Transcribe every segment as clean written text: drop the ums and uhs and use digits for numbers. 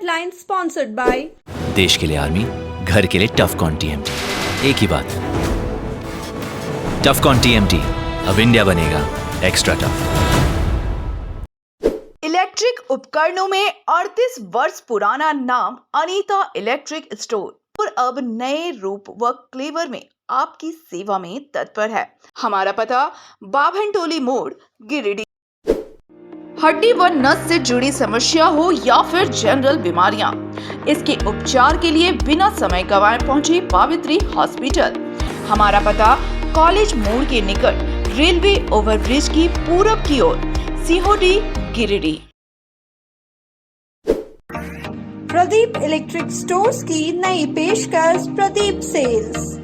Headline sponsored by देश के लिए आर्मी, घर के लिए टफकॉन टीएमटी। एक ही बात, टफकॉन टीएमटी, अब इंडिया बनेगा एक्स्ट्रा टफ। इलेक्ट्रिक उपकरणों में 38 वर्ष पुराना नाम अनीता इलेक्ट्रिक स्टोर और अब नए रूप व क्लेवर में आपकी सेवा में तत्पर है। हमारा पता बाभनटोली मोड़, गिरिडीह। हड्डी व नस से जुड़ी समस्या हो या फिर जनरल बीमारियां, इसके उपचार के लिए बिना समय गंवाए पहुंचे पावित्री हॉस्पिटल। हमारा पता कॉलेज मोड़ के निकट रेलवे ओवरब्रिज की पूरब की ओर, सिहोडी, गिरिडीह। प्रदीप इलेक्ट्रिक स्टोर्स की नई पेशकश प्रदीप सेल्स।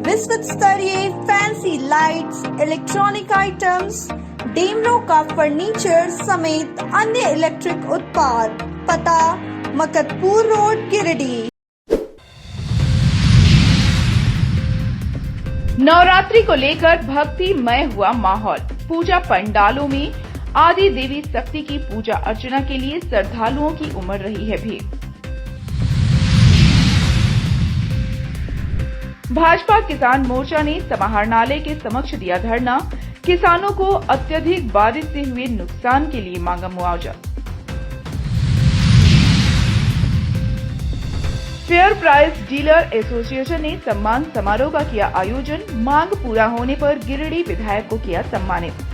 विश्व स्तरीय fancy lights, electronic items, Damro का फर्नीचर समेत अन्य इलेक्ट्रिक उत्पाद। पता मकतपुर रोड, गिरिडीह। नवरात्रि को लेकर भक्तिमय हुआ माहौल। पूजा पंडालों में आदि देवी शक्ति की पूजा अर्चना के लिए श्रद्धालुओं की उमड़ रही है भीड़। भाजपा किसान मोर्चा ने समाहरणालय के समक्ष दिया धरना। किसानों को अत्यधिक बारिश से हुए नुकसान के लिए मांगा मुआवजा। फेयर प्राइस डीलर एसोसिएशन ने सम्मान समारोह का किया आयोजन। मांग पूरा होने पर गिरिडीह विधायक को किया सम्मानित।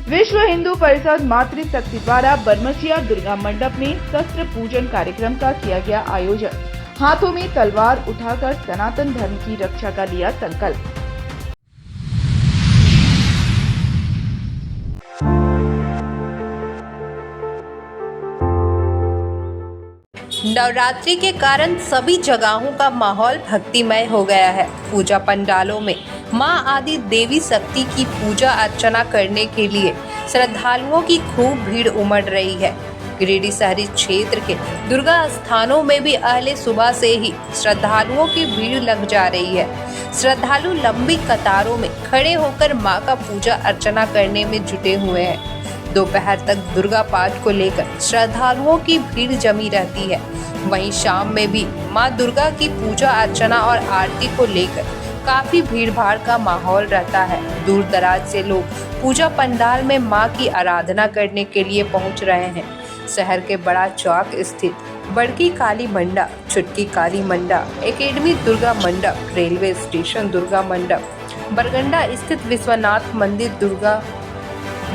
विश्व हिंदू परिषद मातृशक्ति द्वारा बरमचिया दुर्गा मंडप में शस्त्र पूजन कार्यक्रम का किया गया आयोजन। हाथों में तलवार उठाकर सनातन धर्म की रक्षा का लिया संकल्प। नवरात्रि के कारण सभी जगहों का माहौल भक्तिमय हो गया है। पूजा पंडालों में मां आदि देवी शक्ति की पूजा अर्चना करने के लिए श्रद्धालुओं की खूब भीड़ उमड़ रही है। गिरिडीह शहरी क्षेत्र के दुर्गा स्थानों में भी अहले सुबह से ही श्रद्धालुओं की भीड़ लग जा रही है। श्रद्धालु लंबी कतारों में खड़े होकर मां का पूजा अर्चना करने में जुटे हुए हैं। दोपहर तक दुर्गा पाठ को लेकर श्रद्धालुओं की भीड़ जमी रहती है। वहीं शाम में भी मां दुर्गा की पूजा अर्चना और आरती को लेकर काफी भीड़ भाड़ का माहौल रहता है। दूर दराज से लोग पूजा पंडाल में मां की आराधना करने के लिए पहुंच रहे हैं। शहर के बड़ा चौक स्थित बड़की काली मंडप, छुटकी काली मंडप, एकेडमी दुर्गा मंडप, रेलवे स्टेशन दुर्गा मंडप, बरगंडा स्थित विश्वनाथ मंदिर दुर्गा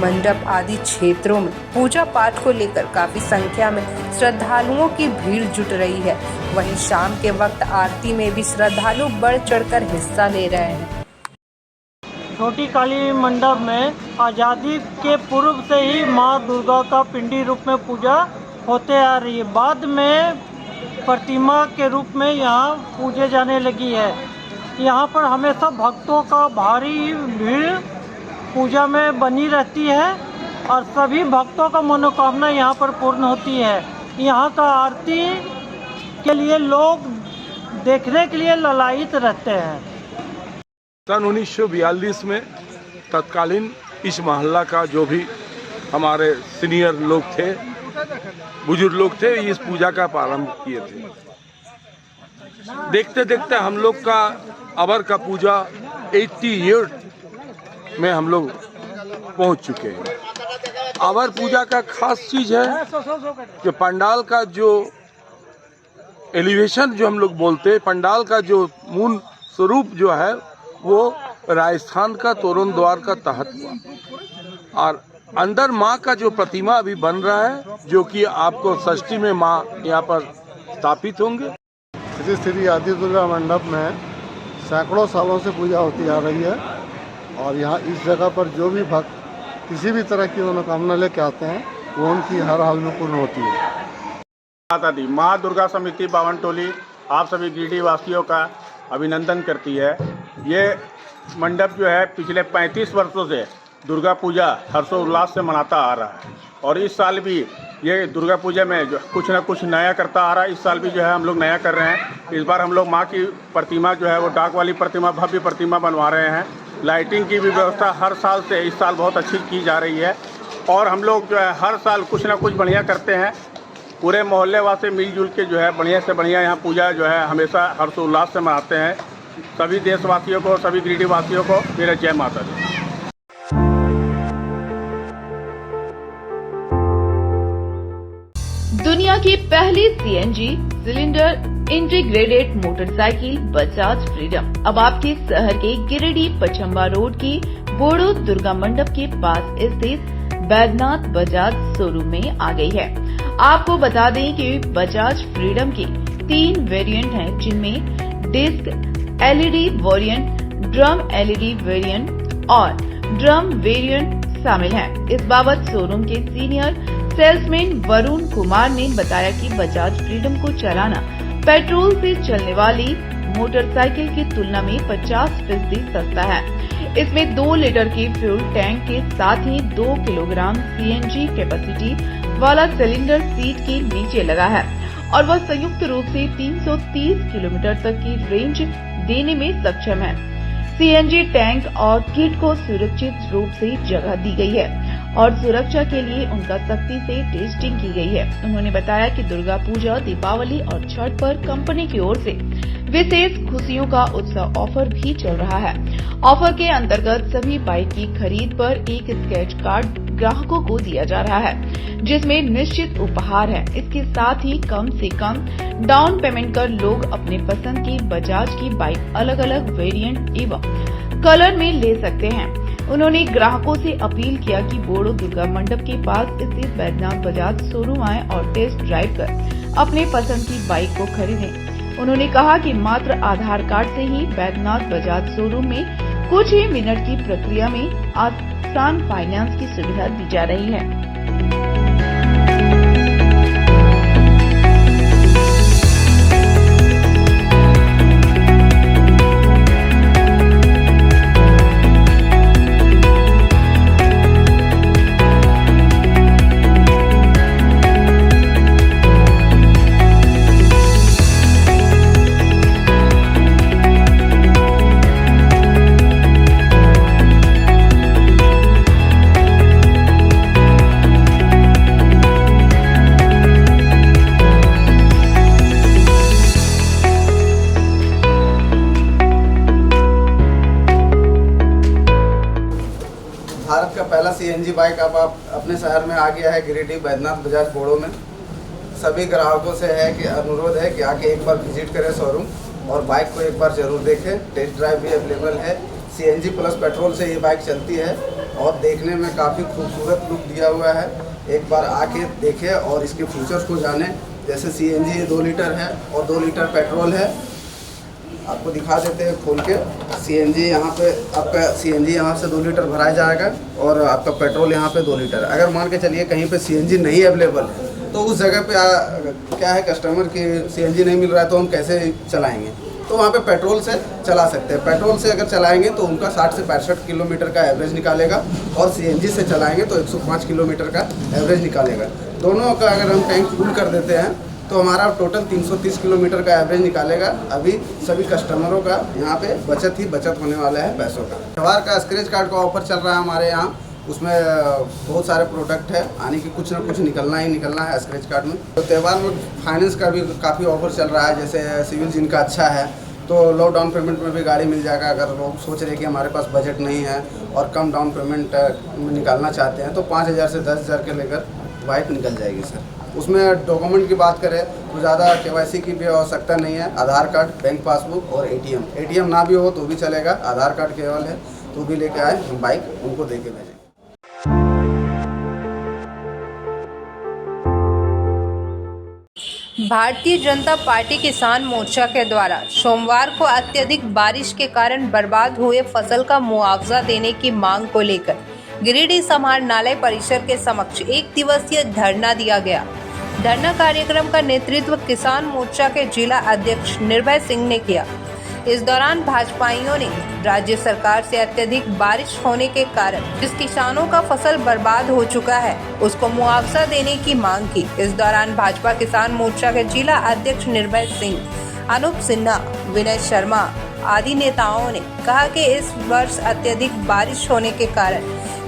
मंडप आदि क्षेत्रों में पूजा पाठ को लेकर काफी संख्या में श्रद्धालुओं की भीड़ जुट रही है। वहीं शाम के वक्त आरती में भी श्रद्धालु बढ़ चढ़कर हिस्सा ले रहे हैं। छोटी काली मंडप में आज़ादी के पूर्व से ही मां दुर्गा का पिंडी रूप में पूजा होते आ रही है। बाद में प्रतिमा के रूप में यहाँ पूजे जाने लगी है। यहाँ पर हमेशा भक्तों का भारी भीड़ पूजा में बनी रहती है और सभी भक्तों का मनोकामना यहाँ पर पूर्ण होती है। यहाँ का आरती के लिए लोग देखने के लिए ललायित रहते हैं। सन 1942 में तत्कालीन इस मोहल्ला का जो भी हमारे सीनियर लोग थे, बुजुर्ग लोग थे, इस पूजा का प्रारंभ किए थे। देखते देखते हम लोग का अबर का पूजा 80 ईयर में हम लोग पहुंच चुके हैं। अबर पूजा का खास चीज है कि पंडाल का जो एलिवेशन जो हम लोग बोलते हैं, पंडाल का जो मूल स्वरूप जो है वो राजस्थान का तोरण द्वार का तहत हुआ और अंदर माँ का जो प्रतिमा अभी बन रहा है, जो कि आपको षष्ठी में माँ यहाँ पर स्थापित होंगे। श्री आदि दुर्गा मंडप में सैकड़ों सालों से पूजा होती आ रही है और यहाँ इस जगह पर जो भी भक्त किसी भी तरह की मनोकामना लेके आते हैं वो उनकी हर हाल में पूर्ण होती है। माँ दुर्गा समिति बावनटोली आप सभी गिरिडीह वासियों का अभिनंदन करती है। ये मंडप जो है पिछले 35 वर्षों से दुर्गा पूजा हर्षोल्लास से मनाता आ रहा है और इस साल भी ये दुर्गा पूजा में जो कुछ ना कुछ नया करता आ रहा है। इस साल भी जो है हम लोग नया कर रहे हैं। इस बार हम लोग माँ की प्रतिमा जो है वो डाक वाली प्रतिमा, भव्य प्रतिमा बनवा रहे हैं। लाइटिंग की भी व्यवस्था हर साल से इस साल बहुत अच्छी की जा रही है और हम लोग जो है हर साल कुछ ना कुछ बढ़िया करते हैं। पूरे मोहल्ले वासी मिलजुल के जो है बढ़िया से बढ़िया यहाँ पूजा जो है हमेशा हर्षोल्लास से मनाते हैं। सभी देशवासियों को, सभी गिरिडीह वासियों को मेरा जय माता दी। दुनिया की पहली CNG cylinder integrated motorcycle Bajaj freedom अब आपके शहर के गिरिडीह पचम्बा रोड की बोड़ो दुर्गा मंडप के पास स्थित बैद्यनाथ बजाज शोरूम में आ गई है। आपको बता दें कि बजाज फ्रीडम के 3 वेरिएंट हैं, जिनमें disc LED variant, drum LED variant और ड्रम वेरिएंट शामिल हैं। इस बाबत शोरूम के सीनियर सेल्समैन वरुण कुमार ने बताया कि बजाज फ्रीडम को चलाना पेट्रोल से चलने वाली मोटरसाइकिल की तुलना में 50% सस्ता है। इसमें 2 लीटर के फ्यूल टैंक के साथ ही 2 किलोग्राम सीएनजी कैपेसिटी वाला सिलेंडर सीट के नीचे लगा है और वह संयुक्त रूप से 330 किलोमीटर तक की रेंज देने में सक्षम है। सीएनजी टैंक और किट को सुरक्षित रूप से जगह दी गई है और सुरक्षा के लिए उनका सख्ती से टेस्टिंग की गई है। उन्होंने बताया कि दुर्गा पूजा, दीपावली और छठ पर कंपनी की ओर से विशेष खुशियों का उत्सव ऑफर भी चल रहा है। ऑफर के अंतर्गत सभी बाइक की खरीद पर एक स्क्रैच कार्ड ग्राहकों को दिया जा रहा है, जिसमें निश्चित उपहार है। इसके साथ ही कम से कम डाउन पेमेंट कर लोग अपने पसंद की बजाज की बाइक अलग अलग वेरिएंट एवं कलर में ले सकते हैं। उन्होंने ग्राहकों से अपील किया कि बोड़ो दुर्गा मंडप के पास स्थित बैद्यनाथ बजाज शोरूम आएं और टेस्ट ड्राइव कर अपने पसंद की बाइक को खरीदें। उन्होंने कहा कि मात्र आधार कार्ड से ही बैद्यनाथ बजाज शोरूम में कुछ ही मिनट की प्रक्रिया में आसान फाइनेंस की सुविधा दी जा रही है। भारत का पहला सीएनजी बाइक अब आप अपने शहर में आ गया है, गिरिडीह बैद्यनाथ बजाज बोड़ो में। सभी ग्राहकों से है कि अनुरोध है कि आके एक बार विजिट करें शोरूम और बाइक को एक बार जरूर देखें। टेस्ट ड्राइव भी अवेलेबल है। सीएनजी प्लस पेट्रोल से ये बाइक चलती है और देखने में काफ़ी खूबसूरत लुक दिया हुआ है। एक बार आके देखें और इसके फीचर्स को जानें। जैसे सीएनजी 2 लीटर है और 2 लीटर पेट्रोल है। आपको दिखा देते हैं खोल के। सीएनजी यहाँ पे आपका सीएनजी यहाँ से 2 लीटर भराया जाएगा और आपका पेट्रोल यहाँ पे 2 लीटर। अगर मान के चलिए कहीं पे सीएनजी नहीं अवेलेबल है तो उस जगह पे क्या है, कस्टमर की सीएनजी नहीं मिल रहा है तो हम कैसे चलाएंगे, तो वहाँ पे पेट्रोल से चला सकते हैं। पेट्रोल से अगर चलाएंगे तो उनका 60 से 65 किलोमीटर का एवरेज निकालेगा और सीएनजी से चलाएंगे तो 105 किलोमीटर का एवरेज निकालेगा। दोनों का अगर हम टैंक फुल कर देते हैं तो हमारा टोटल 330 किलोमीटर का एवरेज निकालेगा। अभी सभी कस्टमरों का यहाँ पे बचत ही बचत होने वाला है पैसों का। त्यौहार का स्क्रैच कार्ड का ऑफर चल रहा है हमारे यहाँ। उसमें बहुत सारे प्रोडक्ट है, यानी कि कुछ ना कुछ निकलना ही निकलना है स्क्रैच कार्ड में। तो त्यौहार में फाइनेंस का भी काफ़ी ऑफर चल रहा है। जैसे सिविल जिनका अच्छा है तो लो डाउन पेमेंट में भी गाड़ी मिल जाएगा। अगर लोग सोच रहे कि हमारे पास बजट नहीं है और कम डाउन पेमेंट में निकालना चाहते हैं तो 5,000 से 10,000 के लेकर बाइक निकल जाएगी सर। उसमें डॉक्यूमेंट की बात करें तो ज़्यादा केवाईसी की भी आवश्यकता नहीं है। आधार कार्ड, बैंक पासबुक और एटीएम ना भी हो तो भी चलेगा। आधार कार्ड केवल है तो भी लेके आए, हम बाइक उनको दे के भेजेंगे। भारतीय जनता पार्टी किसान मोर्चा के द्वारा सोमवार को अत्यधिक बारिश के कारण बर्बाद हुए फसल का मुआवजा देने की मांग को लेकर गिरिडीह समाहरणालय परिसर के समक्ष 1 दिवसीय धरना दिया गया। धरना कार्यक्रम का नेतृत्व किसान मोर्चा के जिला अध्यक्ष निर्भय सिंह ने किया। इस दौरान भाजपाइयों ने राज्य सरकार से अत्यधिक बारिश होने के कारण जिस किसानों का फसल बर्बाद हो चुका है उसको मुआवजा देने की मांग की। इस दौरान भाजपा किसान मोर्चा के जिला अध्यक्ष निर्भय सिंह, अनूप सिन्हा, विनय शर्मा, आदि नेताओं ने कहा कि इस वर्ष अत्यधिक बारिश होने के कारण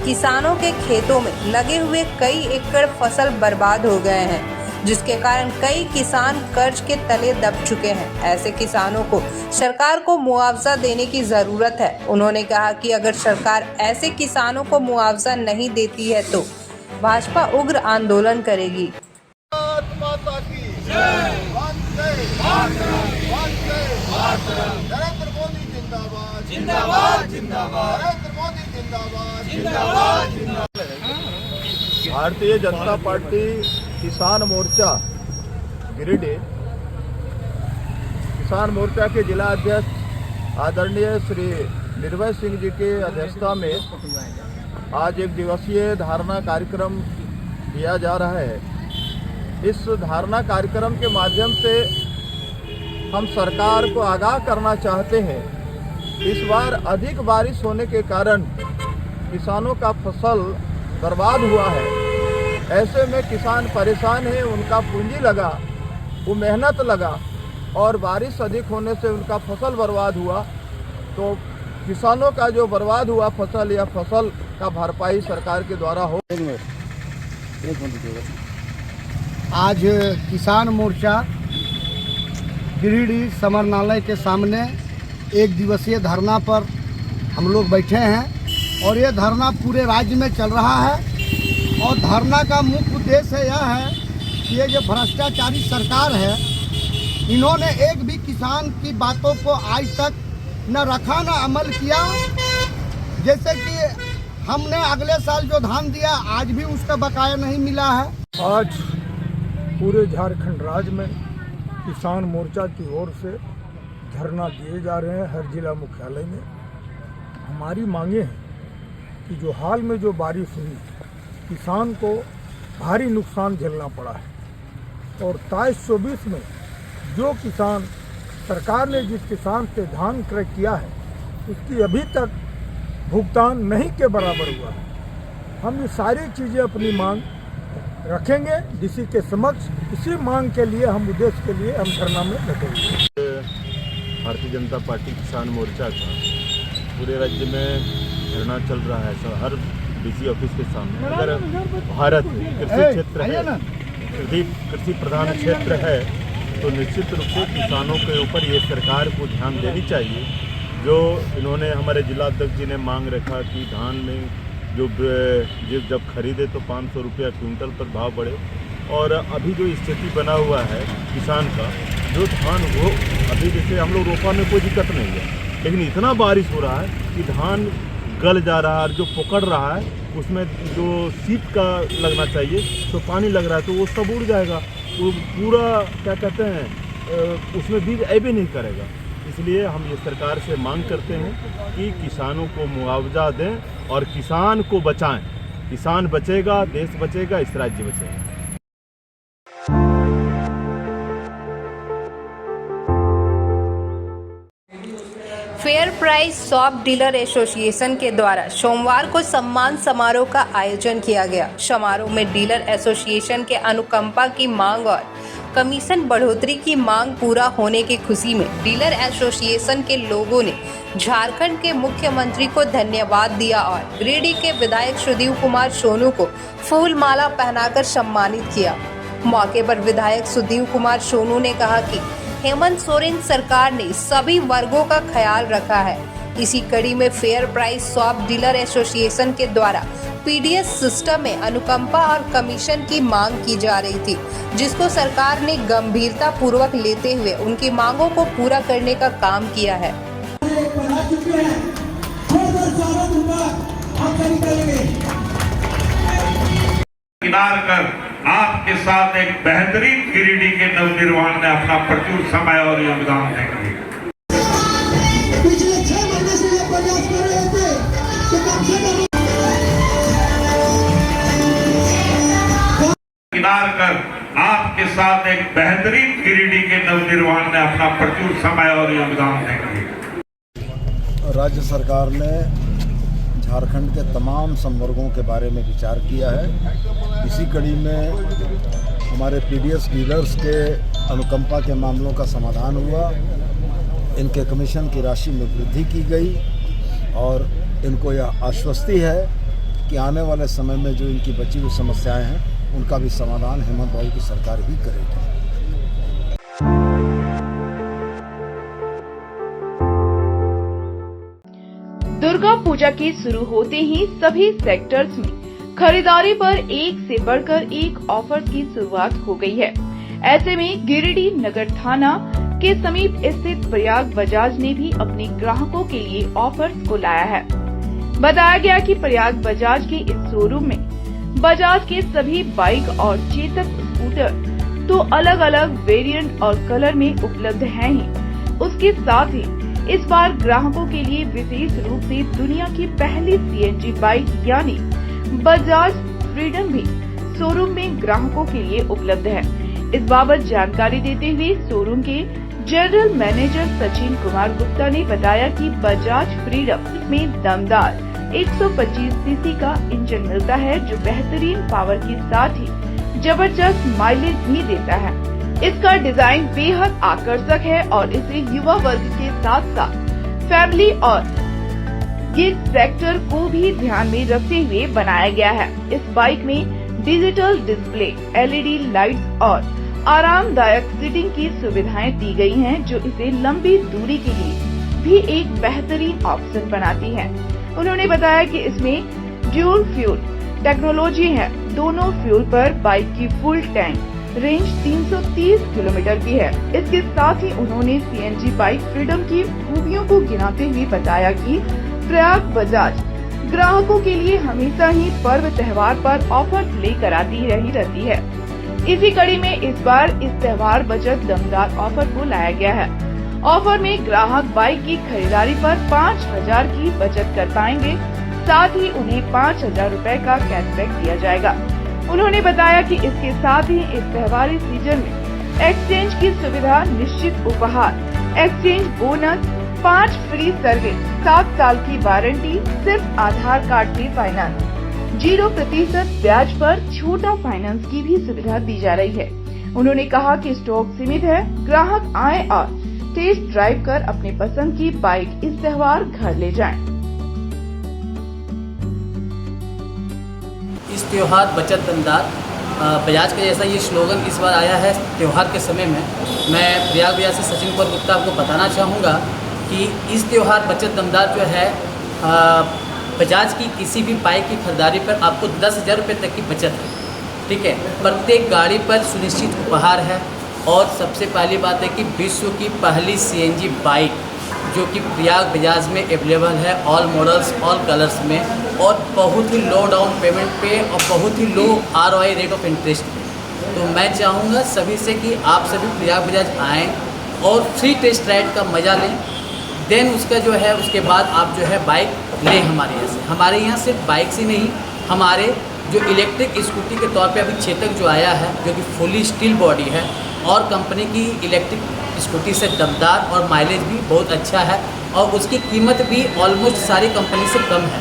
किसानों के खेतों में लगे हुए कई एकड़ फसल बर्बाद हो गए हैं, जिसके कारण कई किसान कर्ज के तले दब चुके हैं। ऐसे किसानों को सरकार को मुआवजा देने की जरूरत है। उन्होंने कहा कि अगर सरकार ऐसे किसानों को मुआवजा नहीं देती है तो भाजपा उग्र आंदोलन करेगी। नरेंद्र मोदी जिंदाबाद, जिंदाबाद, जिंदाबाद, नरेंद्र मोदी जिंदाबाद, जिंदाबाद, जिंदाबाद। भारतीय जनता पार्टी किसान मोर्चा गिरिडीह, किसान मोर्चा के जिला अध्यक्ष आदरणीय श्री निर्भय सिंह जी के अध्यक्षता में आज एक दिवसीय धारणा कार्यक्रम किया जा रहा है। इस धारणा कार्यक्रम के माध्यम से हम सरकार को आगाह करना चाहते हैं। इस बार अधिक बारिश होने के कारण किसानों का फसल बर्बाद हुआ है। ऐसे में किसान परेशान हैं, उनका पूंजी लगा, वो मेहनत लगा और बारिश अधिक होने से उनका फसल बर्बाद हुआ। तो किसानों का जो बर्बाद हुआ फसल या फसल का भरपाई सरकार के द्वारा हो। आज किसान मोर्चा गिरिडीह समरनालय के सामने एक दिवसीय धरना पर हम लोग बैठे हैं और ये धरना पूरे राज्य में चल रहा है। और धरना का मुख्य उद्देश्य यह है कि ये जो भ्रष्टाचारी सरकार है, इन्होंने एक भी किसान की बातों को आज तक न रखा न अमल किया। जैसे कि हमने अगले साल जो धान दिया आज भी उसका बकाया नहीं मिला है। आज पूरे झारखंड राज्य में किसान मोर्चा की ओर से धरना दिए जा रहे हैं हर जिला मुख्यालय में। हमारी मांगे हैं कि जो हाल में जो बारिश हुई, किसान को भारी नुकसान झेलना पड़ा है और 23-24 में जो किसान सरकार ने जिस किसान से धान क्रय किया है उसकी अभी तक भुगतान नहीं के बराबर हुआ है। हम ये सारी चीज़ें अपनी मांग रखेंगे डीसी के समक्ष। इसी मांग के लिए हम उद्देश्य के लिए हम धरना में बैठेंगे। भारतीय जनता पार्टी किसान मोर्चा का पूरे राज्य में धरना चल रहा है। हर डीसी ऑफिस के सामने। अगर भारत कृषि क्षेत्र है, कृषि प्रधान क्षेत्र है, तो निश्चित रूप से किसानों के ऊपर ये सरकार को ध्यान देनी चाहिए। जो इन्होंने हमारे जिला अध्यक्ष जी ने मांग रखा कि धान में जो जब खरीदे तो 500 रुपया क्विंटल पर भाव बढ़े, और अभी जो स्थिति बना हुआ है किसान का, जो धान वो अभी जैसे हम लोग रोपा में कोई दिक्कत नहीं है, लेकिन इतना बारिश हो रहा है कि धान गल जा रहा है और जो पकड़ रहा है उसमें जो सीप का लगना चाहिए तो पानी लग रहा है, तो वो सब उड़ जाएगा। वो पूरा क्या कहते हैं उसमें बीज ऐबे नहीं करेगा। इसलिए हम ये सरकार से मांग करते हैं कि किसानों को मुआवजा दें और किसान को बचाएं। किसान बचेगा, देश बचेगा, इस राज्य बचेगा। Fair price shop dealer association के द्वारा सोमवार को सम्मान समारोह का आयोजन किया गया। समारोह में डीलर एसोसिएशन के अनुकंपा की मांग और कमीशन बढ़ोतरी की मांग पूरा होने की खुशी में डीलर एसोसिएशन के लोगों ने झारखंड के मुख्यमंत्री को धन्यवाद दिया और गिरिडीह के विधायक सुदीव कुमार सोनू को फूल माला पहनाकर सम्मानित किया। मौके पर विधायक सुदीव कुमार सोनू ने कहा कि हेमंत सोरेन सरकार ने सभी वर्गों का ख्याल रखा है। इसी कड़ी में fair price shop dealer association के द्वारा पीडीएस सिस्टम में अनुकंपा और कमीशन की मांग की जा रही थी, जिसको सरकार ने गंभीरता पूर्वक लेते हुए उनकी मांगों को पूरा करने का काम किया है। कर आपके साथ एक बेहतरीन गिरिडीह के नवनिर्माण में अपना प्रचुर समय और योगदान देंगे। पिछले 6 महीने से ये प्रयास कर रहे थे कि कम से कम कर आपके साथ एक बेहतरीन गिरिडीह के नवनिर्माण में अपना प्रचुर समय और योगदान देंगे। राज्य सरकार ने झारखंड के तमाम संवर्गों के बारे में विचार किया है। इसी कड़ी में हमारे पीडीएस डीलर्स के अनुकंपा के मामलों का समाधान हुआ इनके कमीशन की राशि में वृद्धि की गई और इनको यह आश्वस्ति है कि आने वाले समय में जो इनकी बची हुई समस्याएं हैं उनका भी समाधान हेमंत बाबू की सरकार ही करेगी। दुर्गा पूजा के शुरू होते ही सभी सेक्टर्स में खरीदारी पर एक से बढ़कर एक ऑफर की शुरुआत हो गई है। ऐसे में गिरिडीह नगर थाना के समीप स्थित प्रयाग बजाज ने भी अपने ग्राहकों के लिए ऑफर्स को लाया है। बताया गया कि प्रयाग बजाज के इस शोरूम में बजाज के सभी बाइक और चेतक स्कूटर तो अलग अलग वेरिएंट और कलर में उपलब्ध हैं ही, उसके साथ ही इस बार ग्राहकों के लिए विशेष रूप से दुनिया की पहली सीएनजी बाइक यानी बजाज फ्रीडम भी शोरूम में ग्राहकों के लिए उपलब्ध है। इस बाबत जानकारी देते हुए शोरूम के जनरल मैनेजर सचिन कुमार गुप्ता ने बताया कि बजाज फ्रीडम में दमदार 125 सीसी का इंजन मिलता है जो बेहतरीन पावर के साथ ही जबरदस्त माइलेज भी देता है। इसका डिजाइन बेहद आकर्षक है और इसे युवा वर्ग के साथ साथ फैमिली और गिग सेक्टर को भी ध्यान में रखते हुए बनाया गया है। इस बाइक में डिजिटल डिस्प्ले, एलईडी लाइट्स और आरामदायक सीटिंग की सुविधाएं दी गई हैं, जो इसे लंबी दूरी के लिए भी एक बेहतरीन ऑप्शन बनाती है। उन्होंने बताया कि इसमें ड्यूल फ्यूल टेक्नोलॉजी है। दोनों फ्यूल पर बाइक की फुल टैंक रेंज 330 किलोमीटर की है। इसके साथ ही उन्होंने सीएनजी बाइक फ्रीडम की खूबियों को गिनाते हुए बताया कि प्रयाग बजाज ग्राहकों के लिए हमेशा ही पर्व त्योहार पर ऑफर लेकर आती रहती है। इसी कड़ी में इस बार इस त्योहार बचत दमदार ऑफर को लाया गया है। ऑफर में ग्राहक बाइक की खरीदारी पर 5,000 की बचत कर पाएंगे, साथ ही उन्हें 5,000 रुपए का कैशबैक दिया जाएगा। उन्होंने बताया कि इसके साथ ही इस त्योहारी सीजन में एक्सचेंज की सुविधा, निश्चित उपहार, एक्सचेंज बोनस, 5 फ्री सर्विस, 7 साल की वारंटी, सिर्फ आधार कार्ड पे फाइनेंस, 0% ब्याज पर छोटा फाइनेंस की भी सुविधा दी जा रही है। उन्होंने कहा कि स्टॉक सीमित है, ग्राहक आए और टेस्ट ड्राइव कर अपने पसंद की बाइक इस त्योहार घर ले जाएं। इस त्योहार बचत दमदार बजाज का जैसा ये स्लोगन इस बार आया है त्योहार के समय में। मैं प्रयाग बजाज से सचिन कुमार गुप्ता आपको बताना चाहूँगा कि इस त्योहार बचत दमदार जो है बजाज की किसी भी बाइक की खरीदारी पर आपको 10,000 रुपये तक की बचत है। ठीक है, प्रत्येक गाड़ी पर सुनिश्चित उपहार है और सबसे पहली बात है कि विश्व की पहली सीएनजी बाइक जो कि प्रयाग बजाज में अवेलेबल है, ऑल मॉडल्स ऑल कलर्स में, और बहुत ही लो डाउन पेमेंट पे और बहुत ही लो ROI रेट ऑफ इंटरेस्ट पे। तो मैं चाहूँगा सभी से कि आप सभी प्रयाग बजाज आएँ और फ्री टेस्ट राइड का मज़ा लें। देन उसका जो है उसके बाद आप जो है बाइक लें हमारे यहाँ से। हमारे यहाँ सिर्फ बाइक से नहीं, हमारे जो इलेक्ट्रिक स्कूटी के तौर पे अभी चेतक जो आया है जो कि फुली स्टील बॉडी है और कंपनी की इलेक्ट्रिक स्कूटी से दमदार और माइलेज भी बहुत अच्छा है और उसकी कीमत भी ऑलमोस्ट सारी कंपनी से कम है,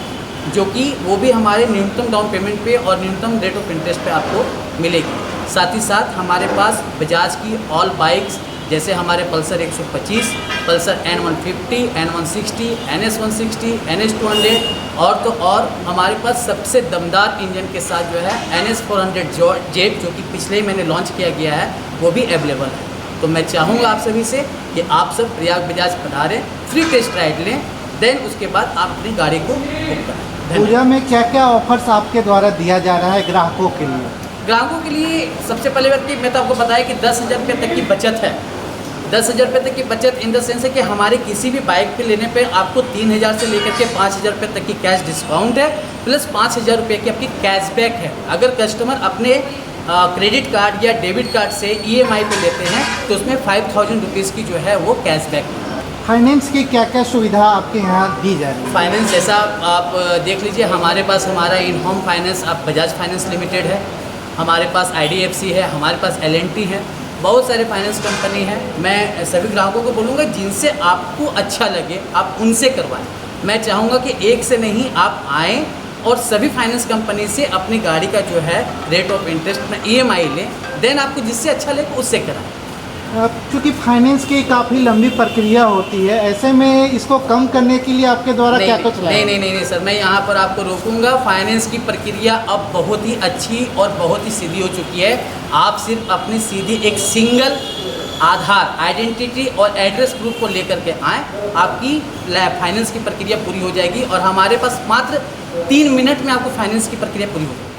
जो कि वो भी हमारे न्यूनतम डाउन पेमेंट पे और न्यूनतम रेट ऑफ इंटरेस्ट पे आपको मिलेगी। साथ ही साथ हमारे पास बजाज की ऑल बाइक्स जैसे हमारे Pulsar 125, Pulsar N150, N160, NS160, NS200 और तो और हमारे पास सबसे दमदार इंजन के साथ जो है NS400 जेट जो कि पिछले ही मैंने लॉन्च किया गया है वो भी अवेलेबल है। तो मैं चाहूँगा आप सभी से कि आप सब प्रयाग बजाज पधारें, फ्री टेस्ट राइड लें, देन उसके बाद आप अपनी गाड़ी को बुक करें। पूजा में क्या क्या ऑफर्स आपके द्वारा दिया जा रहा है ग्राहकों के लिए? ग्राहकों के लिए सबसे पहले बात कि मैं तो आपको बताया कि 10,000 रुपये तक की बचत है। 10,000 रुपये तक की बचत इन द सेंस है कि हमारे किसी भी बाइक पे लेने पे आपको 3,000 से लेकर के 5,000 रुपये तक की कैश डिस्काउंट है, प्लस 5,000 रुपये की आपकी कैशबैक है। अगर कस्टमर अपने क्रेडिट कार्ड या डेबिट कार्ड से EMI पे लेते हैं तो उसमें 5,000 रुपीज़ की जो है वो कैशबैक है। फाइनेंस की क्या क्या सुविधा आपके यहाँ दी जा रही है? फाइनेंस जैसा आप देख लीजिए, हमारे पास हमारा इन होम फाइनेंस आप बजाज फाइनेंस लिमिटेड है, हमारे पास IDFC है, हमारे पास L&T है, बहुत सारे फाइनेंस कंपनी है। मैं सभी ग्राहकों को बोलूँगा जिनसे आपको अच्छा लगे आप उनसे करवाएं। मैं चाहूँगा कि एक से नहीं आप आएँ और सभी फाइनेंस कंपनी से अपनी गाड़ी का जो है रेट ऑफ इंटरेस्ट अपना EMI लें, देन आपको जिससे अच्छा लगे उससे कराएं। क्योंकि फाइनेंस की काफ़ी लंबी प्रक्रिया होती है, ऐसे में इसको कम करने के लिए आपके द्वारा क्या कुछ नहीं सर, मैं यहाँ पर आपको रोकूंगा। फाइनेंस की प्रक्रिया अब बहुत ही अच्छी और बहुत ही सीधी हो चुकी है। आप सिर्फ अपनी सीधी एक सिंगल आधार, आइडेंटिटी और एड्रेस प्रूफ को लेकर के आएँ, आपकी फाइनेंस की प्रक्रिया पूरी हो जाएगी और हमारे पास मात्र 3 मिनट में आपको फाइनेंस की प्रक्रिया पूरी हो जाएगी।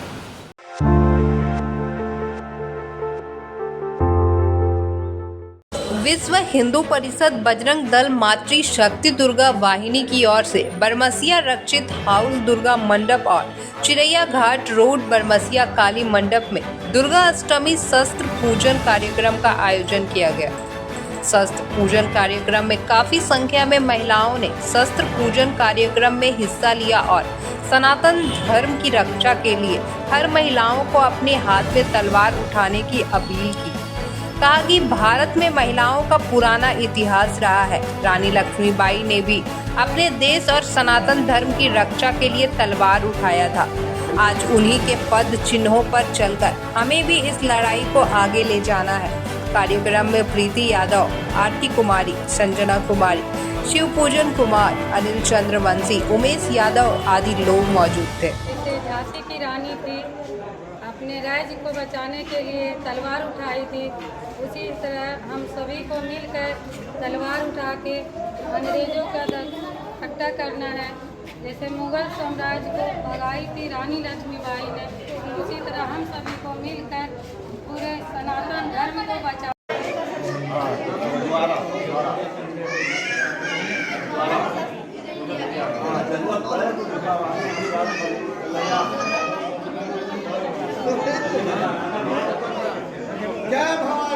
विश्व हिंदू परिषद बजरंग दल मातृ शक्ति दुर्गा वाहिनी की ओर से बरमसिया रक्षित हाउस दुर्गा मंडप और चिरैया घाट रोड बरमसिया काली मंडप में दुर्गा अष्टमी शस्त्र पूजन कार्यक्रम का आयोजन किया गया। शस्त्र पूजन कार्यक्रम में काफी संख्या में महिलाओं ने शस्त्र पूजन कार्यक्रम में हिस्सा लिया और सनातन धर्म की रक्षा के लिए हर महिलाओं को अपने हाथ में तलवार उठाने की अपील की। कहा कि भारत में महिलाओं का पुराना इतिहास रहा है। रानी लक्ष्मीबाई ने भी अपने देश और सनातन धर्म की रक्षा के लिए तलवार उठाया था। आज उन्हीं के पद चिन्हों पर चलकर हमें भी इस लड़ाई को आगे ले जाना है। कार्यक्रम में प्रीति यादव, आरती कुमारी, संजना कुमारी, शिव पूजन कुमार, अनिल चंद्रवंशी, उमेश यादव आदि लोग मौजूद थे। झांसी की रानी थी, अपने राज्य को बचाने के लिए तलवार उठाई थी। उसी तरह हम सभी को मिलकर तलवार उठा के अंग्रेजों का इकट्ठा करना है। जैसे मुगल साम्राज्य को भगाई थी रानी लक्ष्मीबाई ने, उसी तरह हम सभी को मिलकर पूरे सनातन धर्म को बचा। जय भवानी,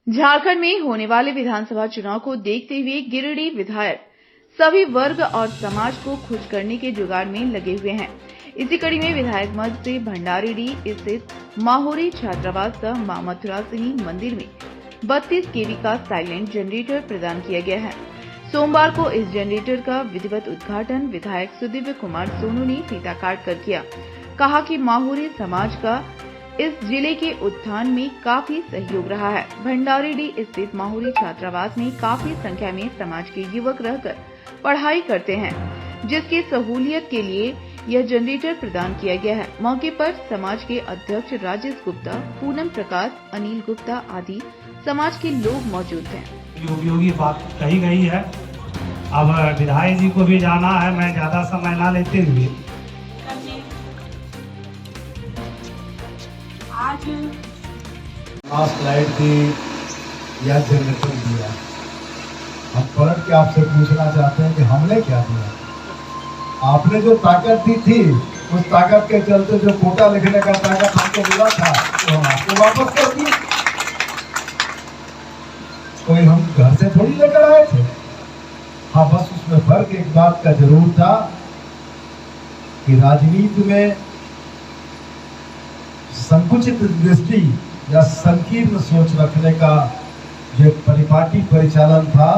झारखंड में होने वाले विधानसभा चुनाव को देखते हुए गिरिडीह विधायक सभी वर्ग और समाज को खुश करने के जुगाड़ में लगे हुए हैं। इसी कड़ी में विधायक मठ से भंडारीडीह स्थित माहौरी छात्रावास का मां मथुरा सिंह मंदिर में 32 केवी का साइलेंट जनरेटर प्रदान किया गया है। सोमवार को इस जनरेटर का विधिवत उद्घाटन विधायक सुदिव्य कुमार सोनू ने फीता काट कर किया। कहा कि माहौरी समाज का इस जिले के उत्थान में काफी सहयोग रहा है। भंडारीडीह स्थित माहौरी छात्रावास में काफी संख्या में समाज के युवक रहकर पढ़ाई करते हैं, जिसकी सहूलियत के लिए यह जनरेटर प्रदान किया गया है। मौके पर समाज के अध्यक्ष राजेश गुप्ता, पूनम प्रकाश, अनिल गुप्ता आदि समाज के लोग मौजूद हैं। उपयोगी बात कही गई है। अब विधायक जी को भी जाना है, मैं ज्यादा समय ना लेते हुए आज लाइट दी या जनरेटर दिया। हम पलट के आपसे पूछना चाहते हैं कि हमने क्या दिया? आपने जो ताकत दी थी, उस ताकत के चलते जो कोटा लिखने का ताकत हमको मिला था, तो हम आपको वापस कर दिए। कोई हम घर से थोड़ी लेकर आए थे। हाँ, बस उसमें फर्क एक बात का जरूर था कि राजनीति में संकुचित दृष्टि या संकीर्ण सोच रखने का जो परिपाटी परिचालन था,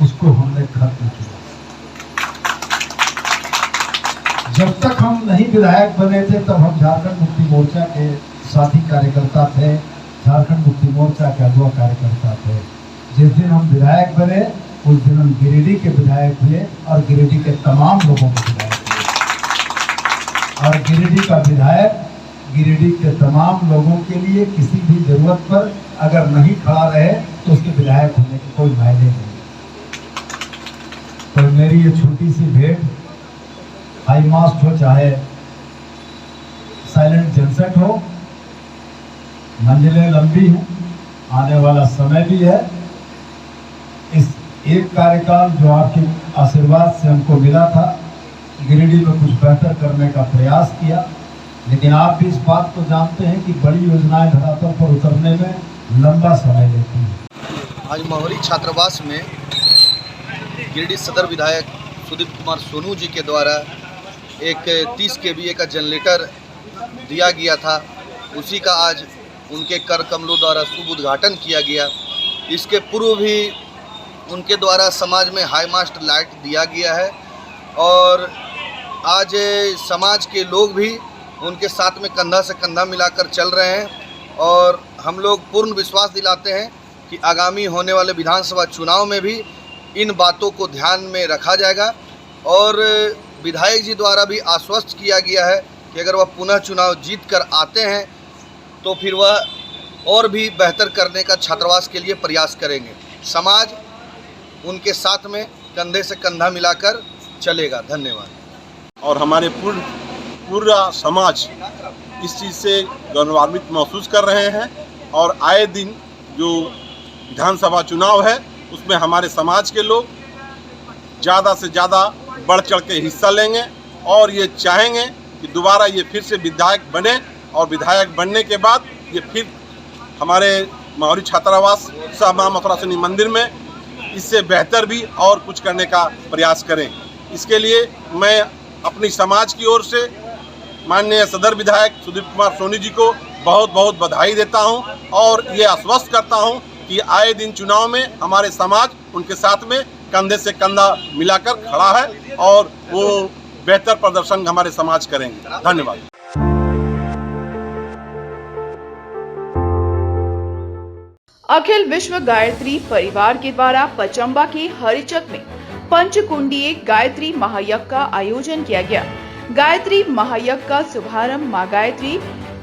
उसको हमने खत्म किया। जब तक हम नहीं विधायक बने थे, तब हम झारखंड मुक्ति मोर्चा के साथी कार्यकर्ता थे, झारखंड मुक्ति मोर्चा के अगुवा कार्यकर्ता थे। जिस दिन हम विधायक बने, उस दिन हम गिरिडीह के विधायक हुए और गिरिडीह के तमाम लोगों के विधायक हुए। और गिरिडीह का विधायक गिरिडीह के तमाम लोगों के लिए किसी भी जरूरत पर अगर नहीं खड़ा रहे, तो उसके विधायक होने की कोई मायने नहीं। तो मेरी ये छोटी सी भेंट, हाई मास्ट हो चाहे साइलेंट जनसेट हो, मंजिलें लंबी हैं, आने वाला समय भी है। इस एक कार्यकाल जो आपके आशीर्वाद से हमको मिला था, गिरिडीह में कुछ बेहतर करने का प्रयास किया, लेकिन आप भी इस बात को जानते हैं कि बड़ी योजनाएं धरातल पर उतरने में लंबा समय लेती हैं। आज माहौरी छात्रावास में गिरिडीह सदर विधायक सुदीप कुमार सोनू जी के द्वारा एक 30 केवीए का जनरेटर दिया गया था। उसी का आज उनके कर कमलों द्वारा शुभ उद्घाटन किया गया। इसके पूर्व भी उनके द्वारा समाज में हाई मास्ट लाइट दिया गया है और आज समाज के लोग भी उनके साथ में कंधा से कंधा मिलाकर चल रहे हैं और हम लोग पूर्ण विश्वास दिलाते हैं कि आगामी होने वाले विधानसभा चुनाव में भी इन बातों को ध्यान में रखा जाएगा और विधायक जी द्वारा भी आश्वस्त किया गया है कि अगर वह पुनः चुनाव जीत कर आते हैं तो फिर वह और भी बेहतर करने का छात्रावास के लिए प्रयास करेंगे। समाज उनके साथ में कंधे से कंधा मिलाकर चलेगा। धन्यवाद। और हमारे पूरा समाज इस चीज़ से गौरवान्वित महसूस कर रहे हैं और आए दिन जो विधानसभा चुनाव है उसमें हमारे समाज के लोग ज़्यादा से ज़्यादा बढ़ चढ़ के हिस्सा लेंगे और ये चाहेंगे कि दोबारा ये फिर से विधायक बने और विधायक बनने के बाद ये फिर हमारे माहौरी छात्रावास शाह मां मथुरा सेनी मंदिर में इससे बेहतर भी और कुछ करने का प्रयास करें। इसके लिए मैं अपनी समाज की ओर से माननीय सदर विधायक सुदीप कुमार सोनी जी को बहुत बहुत बधाई देता हूं और ये आश्वस्त करता हूं कि आए दिन चुनाव में हमारे समाज उनके साथ में कंधे से कंधा मिलाकर खड़ा है और वो बेहतर प्रदर्शन हमारे समाज करेंगे। धन्यवाद। अखिल विश्व गायत्री परिवार के द्वारा पचम्बा के हरिचक में पंचकुंडीय गायत्री महायज्ञ का आयोजन किया गया। गायत्री महायज्ञ का शुभारंभ मां गायत्री,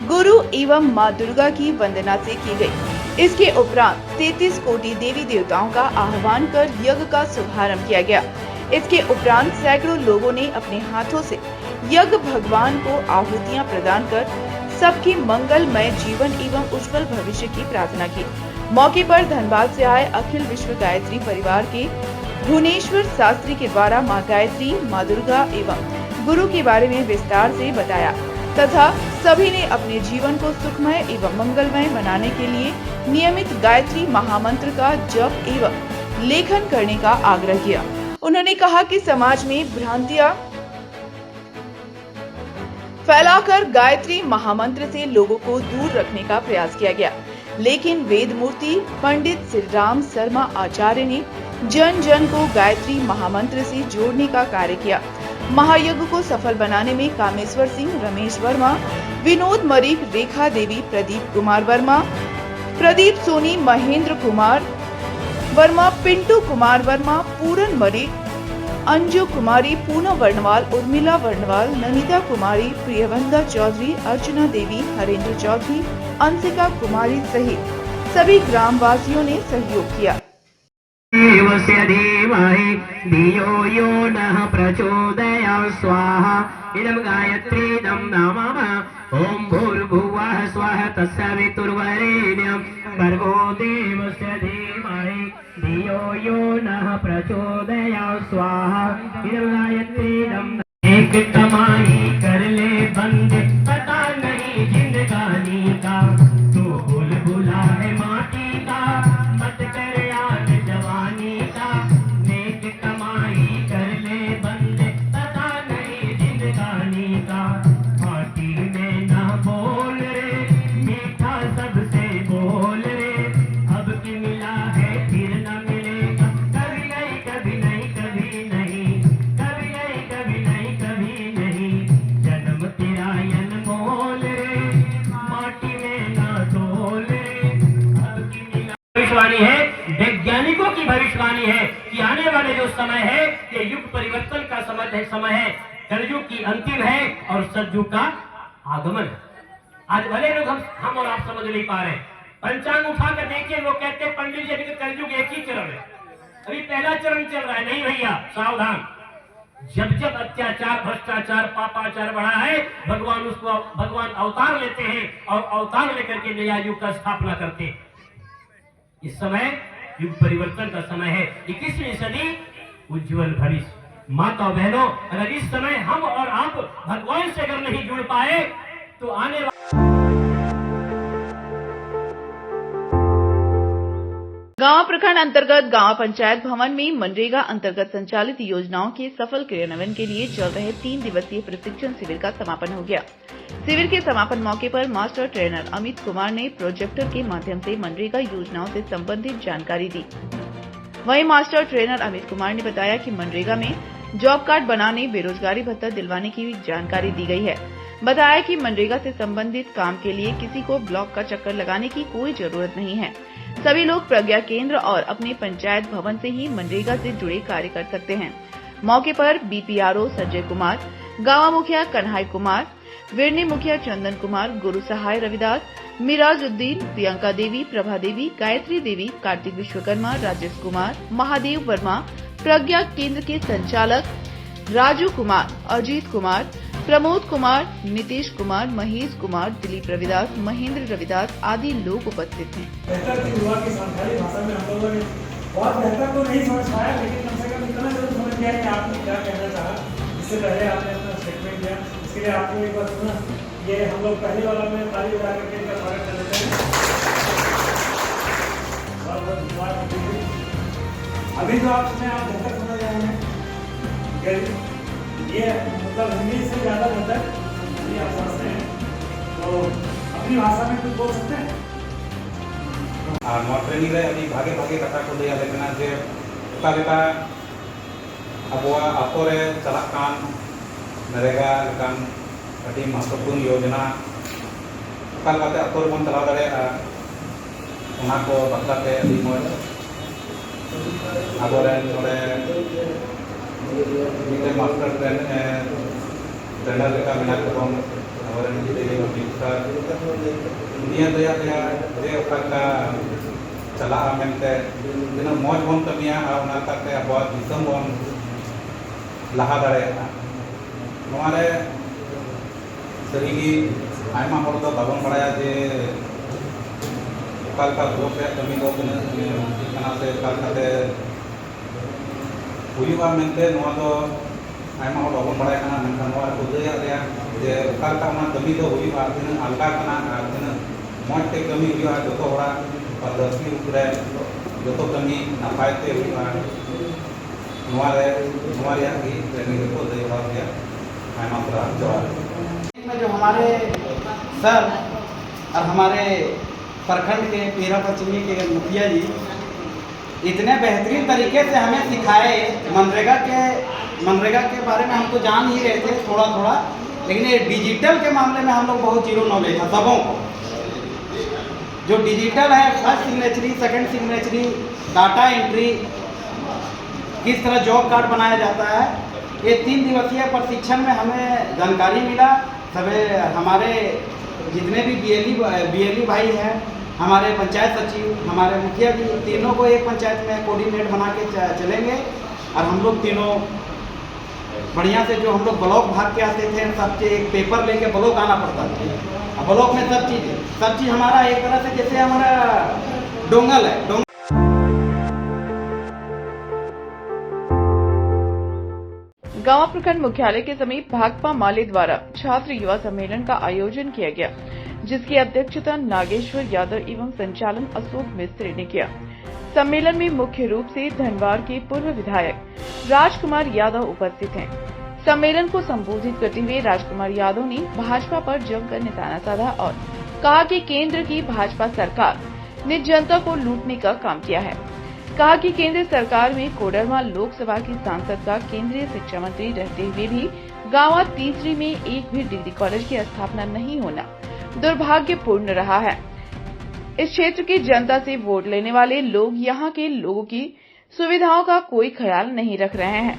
गुरु एवं मां दुर्गा की वंदना से की गई। इसके उपरांत 33 कोटि देवी देवताओं का आह्वान कर यज्ञ का शुभारंभ किया गया। इसके उपरांत सैकड़ों लोगों ने अपने हाथों से यज्ञ भगवान को आहुतियां प्रदान कर सबकी मंगलमय जीवन एवं उज्जवल भविष्य की प्रार्थना की। मौके पर धनबाद से आए अखिल विश्व गायत्री परिवार के भुवनेश्वर शास्त्री के द्वारा मां गायत्री, मां दुर्गा एवं गुरु के बारे में विस्तार से बताया तथा सभी ने अपने जीवन को सुखमय एवं मंगलमय बनाने के लिए नियमित गायत्री महामंत्र का जप एवं लेखन करने का आग्रह किया। उन्होंने कहा कि समाज में भ्रांतियां फैलाकर गायत्री महामंत्र से लोगों को दूर रखने का प्रयास किया गया, लेकिन वेद मूर्ति पंडित श्री राम शर्मा आचार्य ने जन जन को गायत्री महामंत्र से जोड़ने का कार्य किया। महायज्ञ को सफल बनाने में कामेश्वर सिंह, रमेश वर्मा, विनोद मरीक, रेखा देवी, प्रदीप कुमार वर्मा, प्रदीप सोनी, महेंद्र कुमार वर्मा, पिंटू कुमार वर्मा, पूरन मरीक, अंजू कुमारी, पूनम वर्णवाल, उर्मिला वर्णवाल, नमिता कुमारी, प्रियवंदा चौधरी, अर्चना देवी, हरेंद्र चौधरी, अंशिका कुमारी सहित सभी ग्रामवासियों ने सहयोग किया। देवस्य धीमहि धियो यो नः प्रचोदयात् स्वाहा इदं गायत्रीदं नमः ॐ भूर्भुवः स्वः तत्सवितुर्वरेण्यं भर्गो देवस्य धीमहि धियो यो नः प्रचोदयात् स्वाहा इदं गायत्रीदं एक कमाई कर ले बंद पता नहीं जिंदगानी का तू बुलबुला है माटी का मत कर याद जवानी का नेक कमाई कर ले बंद पता नहीं जिंदगानी का माटी में ना बोल रे मीठा सबसे बोल रे अब की मिला है फिर न मिलेगा कभी नहीं कभी नहीं कभी नहीं कभी नहीं कभी नहीं कभी नहीं जन्म तेरा अनमोल रे माटी में ना डोल रे अब की मिला। भविष्यवाणी है, वैज्ञानिकों की भविष्यवाणी है कि आने वाले जो समय है ये युग परिवर्तन का समय है, कलयुग की अंतिम है और सतयुग का आगमन है। आज भले लोग हम और आप समझ नहीं पा रहे, पंचांग उठा कर देखिए, लोग कहते हैं पंडित जी अभी तो कलयुग एक ही चरण है, अभी पहला चरण चल रहा है। नहीं भैया, सावधान। जब जब अत्याचार, भ्रष्टाचार, पापाचार बढ़ा है, भगवान अवतार लेते हैं और अवतार लेकर के नया युग का स्थापना करते हैं। इस समय युग परिवर्तन का समय है, 21वीं सदी उज्जवल भविष्य। माता बहनों, अगर इस समय हम और आप भगवान से अगर नहीं जुड़ पाए तो आने वाले गांव प्रखंड अंतर्गत गांव पंचायत भवन में मनरेगा अंतर्गत संचालित योजनाओं के सफल क्रियान्वयन के लिए चल रहे 3 दिवसीय प्रशिक्षण शिविर का समापन हो गया। शिविर के समापन मौके पर मास्टर ट्रेनर अमित कुमार ने प्रोजेक्टर के माध्यम से मनरेगा योजनाओं से संबंधित जानकारी दी। वहीं मास्टर ट्रेनर अमित कुमार ने बताया कि मनरेगा में जॉब कार्ड बनाने, बेरोजगारी भत्ता दिलवाने की जानकारी दी गई है। बताया कि मनरेगा से संबंधित काम के लिए किसी को ब्लॉक का चक्कर लगाने की कोई जरूरत नहीं है। सभी लोग प्रज्ञा केंद्र और अपने पंचायत भवन से ही मनरेगा से जुड़े कार्य कर सकते हैं। मौके पर बीपीआरओ संजय कुमार, गांव मुखिया कन्हाई कुमार, विरनी मुखिया चंदन कुमार, गुरु सहाय रविदास, मिराजुद्दीन, प्रियंका देवी, प्रभा देवी, गायत्री देवी, कार्तिक विश्वकर्मा, राजेश कुमार, महादेव वर्मा, प्रज्ञा केंद्र के संचालक राजू कुमार, अजीत कुमार, प्रमोद कुमार, नीतीश कुमार, महेश कुमार, दिलीप रविदास, महेंद्र रविदास आदि लोग उपस्थित हैं। बेहतर युवा की संथाली भाषा में हम लोगों ने बहुत बेहतर तो नहीं समझ पाया, लेकिन कम से कम इतना जरूर समझ गया कि आपने क्या कहना चाहा। इससे पहले आपने अपना स्टेटमेंट दिया, इसके लिए आपको एक बार सुना। ये हम लोग पहले वाला में ताली बजा करके इनका स्वागत कर लेते हैं। अभी तो आप बेहतर समझ रहे हैं, ये मतलब हिंदी से ज़्यादा बेहतर ये आप समझते हैं, तो अपनी भाषा में कुछ बोल सकते हैं। ट्रेनिंग रे अभी भागे भागे कथा को दिया लेकिन जे उका अब आतो रे चलक कान नरेगा लेकिन अभी महत्वपूर्ण योजना उका आतो रे बन चला दाड़ेगा उना को बदलाते अभी मज अब मास्टर ट्रेनर लेका मेना को निया दया दया जे ओका चला मेनते दिन मौज बन कमिया और अब दिसम बन लहा दाड़ेगा नोआरे सरीगी आयमा हर दो बाबन बड़ाया जे ओका ग्रुप रे कमी दो कना से ओका हुआ मेनते नोआ दो आयमा हर बाबन बड़ाया कना मेनखान नोआ को दया दया जे ओका कमी दो हुआ दिन अलगा कना दिन मौज ते कमी हुआ जो हड़ा पद्धति उपरे जो कमी नपायते हुआ नोआरे नोआरिया की ट्रेनिंग को दया दिया आयमा पूरा जवाब में जो हमारे सर और हमारे प्रखंड के पीरा पश्चिमी के मुखिया जी इतने बेहतरीन तरीके से हमें सिखाए। मनरेगा के बारे में हमको जान ही रहे थे थोड़ा थोड़ा, लेकिन ये डिजिटल के मामले में हम लोग बहुत जीरो नॉलेज था सबों को। जो डिजिटल है first signatory, second signatory, data entry, किस तरह जॉब कार्ड बनाया जाता है, ये 3 दिवसीय प्रशिक्षण में हमें जानकारी मिला। सभी हमारे जितने भी बीएलई भाई हैं, हमारे पंचायत सचिव, हमारे मुखिया जी, तीनों को एक पंचायत में कोऑर्डिनेट बना के चलेंगे और हम लोग तीनों बढ़िया से जो हम लोग ब्लॉक भाग के आते थे, सब एक पेपर लेके ब्लॉक आना पड़ता था। ब्लॉक में सब चीज़ हमारा एक तरह से जैसे हमारा डोंगल है। गांव प्रखंड मुख्यालय के समीप भाकपा माले द्वारा छात्र युवा सम्मेलन का आयोजन किया गया, जिसकी अध्यक्षता नागेश्वर यादव एवं संचालन अशोक मिस्त्री ने किया। सम्मेलन में मुख्य रूप से धनवार के पूर्व विधायक राजकुमार यादव उपस्थित हैं। सम्मेलन को संबोधित करते हुए राजकुमार यादव ने भाजपा पर जमकर निशाना साधा और कहा कि केंद्र की भाजपा सरकार ने जनता को लूटने का काम किया है। कहा कि केंद्र सरकार में कोडरमा लोकसभा की सांसद का केंद्रीय शिक्षा मंत्री रहते हुए भी गांव तीसरी में एक भी डिग्री कॉलेज की स्थापना नहीं होना दुर्भाग्यपूर्ण रहा है। इस क्षेत्र की जनता से वोट लेने वाले लोग यहां के लोगों की सुविधाओं का कोई ख्याल नहीं रख रहे हैं।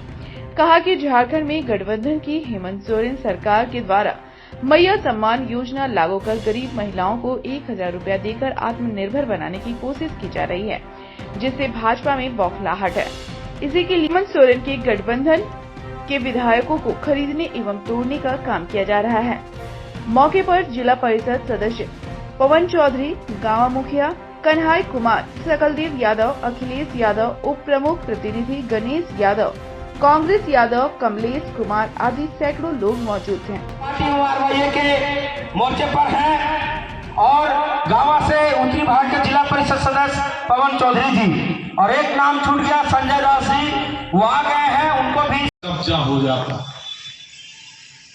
कहा कि झारखंड में गठबंधन की हेमंत सोरेन सरकार के द्वारा मैया सम्मान योजना लागू कर गरीब महिलाओं को 1000 रुपया देकर आत्मनिर्भर बनाने की कोशिश की जा रही है, जिससे भाजपा में बौखलाहट है। इसी के लिए हेमंत सोरेन के गठबंधन के विधायकों को खरीदने एवं तोड़ने का काम किया जा रहा है। मौके पर जिला परिषद सदस्य पवन चौधरी, गांव मुखिया कन्हाई कुमार, सकलदेव यादव, अखिलेश यादव, उप प्रमुख प्रतिनिधि गणेश यादव, कांग्रेस यादव, कमलेश कुमार आदि सैकड़ों लोग मौजूद हैं। के मोर्चे पर है और गावा से उत्तरी भाग के जिला परिषद सदस्य पवन चौधरी जी, और एक नाम छूट गया संजय दास जी, वो आ गए हैं, उनको भी कब्जा हो जाता,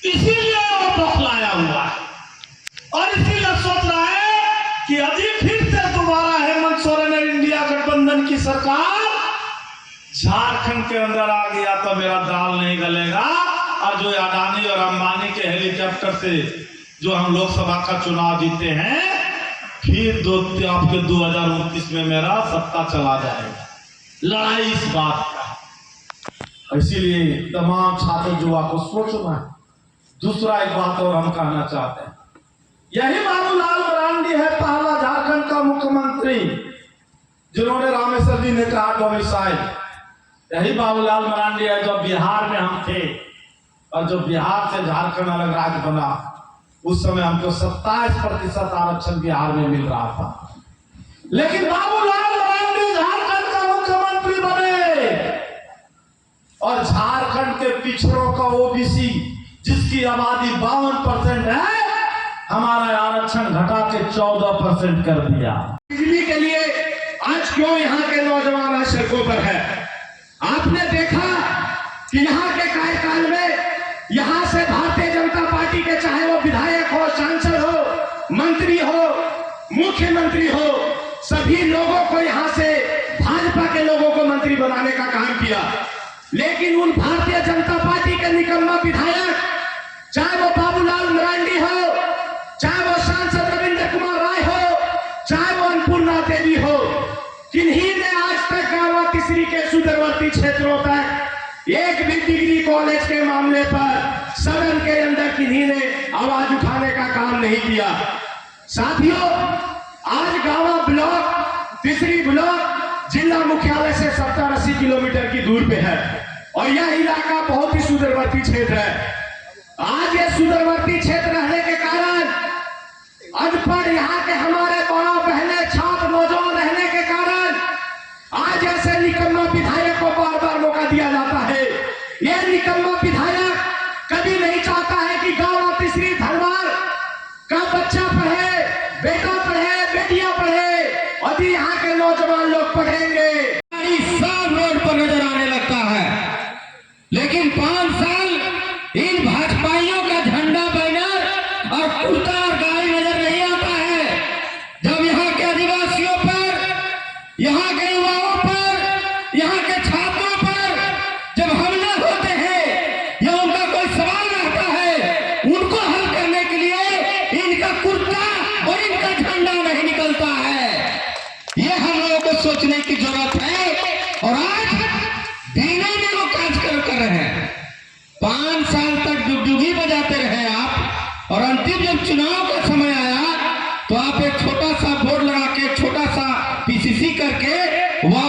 इसीलिए वो बौखलाया हुआ है और इसीलिए सोच रहा है कि अभी फिर से दोबारा हेमंत सोरेन और इंडिया गठबंधन की सरकार झारखंड के अंदर आ गया तो मेरा दाल नहीं गलेगा। और जो अडानी और अंबानी के हेलीकॉप्टर से जो हम लोकसभा का चुनाव जीते हैं, फिर आपके 2029 में मेरा सत्ता चला जाएगा। लड़ाई इस बात का, इसीलिए तमाम छात्र युवा को सोचना है। दूसरा एक बात और हम कहना चाहते हैं, यही बाबूलाल मरांडी है पहला झारखंड का मुख्यमंत्री जिन्होंने रामेश्वर जी ने कहा डोमिसाइल। यही बाबूलाल मरांडी है जो बिहार में हम थे और जो बिहार से झारखंड अलग राज्य बना, उस समय हमको 27% आरक्षण बिहार में मिल रहा था, लेकिन बाबूलाल मरांडी झारखंड का मुख्यमंत्री बने और झारखंड के पिछड़ों का ओबीसी जिसकी आबादी 52% है, हमारा आरक्षण घटा के 14% कर दिया। बिजली के लिए आज क्यों यहाँ के नौजवान सड़कों पर है? आपने देखा कि यहाँ के कार्यकाल में यहाँ से भारतीय जनता पार्टी के चाहे वो विधायक हो, सांसद हो, मंत्री हो, मुख्यमंत्री हो, सभी लोगों को यहाँ से भाजपा के लोगों को मंत्री बनाने का काम किया, लेकिन उन भारतीय जनता पार्टी के निकम्मा विधायक, चाहे वो बाबूलाल मरांडी हो, चाहे वो सांसद रविंद्र कुमार राय हो, चाहे वो अन्नपूर्णा देवी हो, किन्हीं ने आज तक गांव तीसरी के सुदूरवर्ती क्षेत्रों तक एक भी डिग्री कॉलेज के मामले पर सदन के अंदर किन्हीं ने आवाज उठाने का काम नहीं किया। साथियों, आज गांवा ब्लॉक तीसरी ब्लॉक जिला मुख्यालय से 70-80 किलोमीटर की दूर पे है और यह इलाका बहुत ही सुदूरवर्ती क्षेत्र है। आज ये सुदूरवर्ती क्षेत्र रहने के कारण अनपढ़ यहाँ के हमारे बड़ा बहने छात्र नौजवान रहने के कारण आज ऐसे निकम्मा विधायक को बार बार मौका दिया जाता है। यह निकम्मा विधायक कभी नहीं चाहता है कि गांव तीसरी धरवार का बच्चा पढ़े, बेटा पढ़े, बेटियां पढ़े और यहाँ के नौजवान लोग पढ़ेंगे। सब रोड पर नजर आने लगता है, लेकिन 5 साल इन भाजपाइयों का झंडा, बैनर और कुर्ता और गाड़ी नजर नहीं आता है। जब यहाँ के आदिवासियों पर, यहाँ के युवाओं पर, यहाँ के छात्रों पर जब हमला होते हैं या उनका कोई सवाल रहता है, उनको हल करने के लिए इनका कुर्ता और इनका झंडा नहीं निकलता है। ये हम लोगों को सोचने की जरूरत है और आज धीरे में वो काज कर रहे हैं। 5 साल तक डुगडुगी बजाते रहे आप और अंतिम जब चुनाव का समय आया तो आप एक छोटा सा बोर्ड लगा के, छोटा सा पीसीसी करके वाह